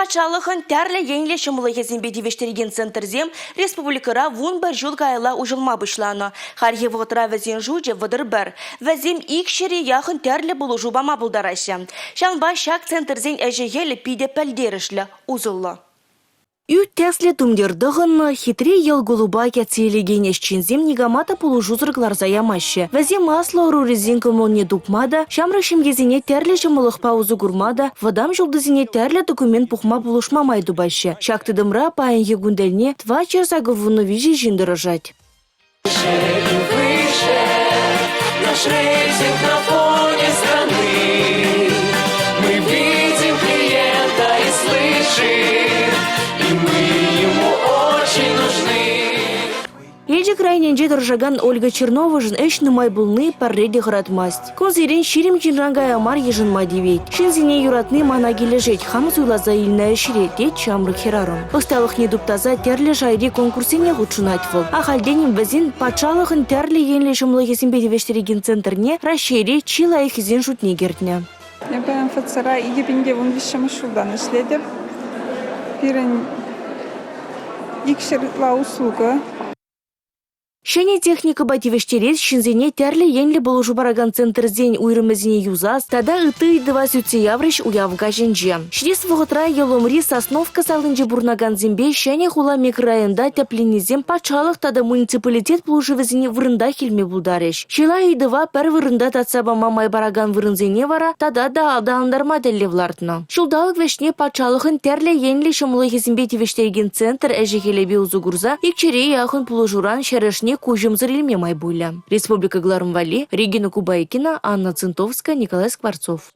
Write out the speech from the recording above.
Пачалыхын тәрлі енле шымылығезін бедевештереген центрзем республикара вун бір жыл гайла ұжылма бұшланы. Харге вғытыра вәзен жуджы вадыр бір. Вәзем икшері яхын тәрлі бұлы жубама бұлдарашы. Шанба шак центрзен әжігелі пиде пәлдерішлі ұзылы. Ю Тесле тумдердығын хитре ел голуба кәтселегенеш чензем негамата полужузырглар заямашы. Вәзем аслы ұру резинка молне дупмада, шамры шемгезіне тәрлі жымылық паузы гурмада, вадам жылдызіне тәрлі документ пухма buluşma майду башы. Шакты дымра пайын егундельне тва часагы вуны вижи жиндырыжать. Наш рейтинг на фоне страны. Мы видим клиента и слышим, и мы ему очень нужны. Елже крайненже дыржаган Ольга Чернова жын эш нымай булны парреде ғыратмаст. Конзерен ширим чинрангай амар ежын мадивет. Шинзине юратны мана кележет, хам зуйлаза илна эшире, дет чамры херарым. Осталых не дуптаза терлі жайри конкурсене ғучунатвыл. Ахалденім візін патшалығын терлі енлі жымлығесін бедевештереген центрне расшире чила эхізен жутне гертне. Ben Fatsara 2015 yıldan işledim. Birin икшерла услуга. Шене техника бативештерез шинзене тәрлі енлі болу жубараган центрзен уйрымызіне юзас, тада ыты 20 яврыш уявга женже. Шрес вғытра еломри Сосновка салынже бурнаган зембе шене хула микрорайонда тепленезем пачалық тада муниципалитет болужывызіне вырында хилме булдареш. Шила идыва пәр вырында татсаба мамай бараган вырынзене вара, тада да алдалындарма дәлі влартына. Шулдалық вешне пачалықын тәрлі енлі шымылы хезімбе тивештерген центр әжекелебе узугурза, икчере яхын пулужуран шәрішне кужым зрильме майбуля. Республика Гларумвали, Регина Кубайкина, Анна Центовская, Николай Скворцов.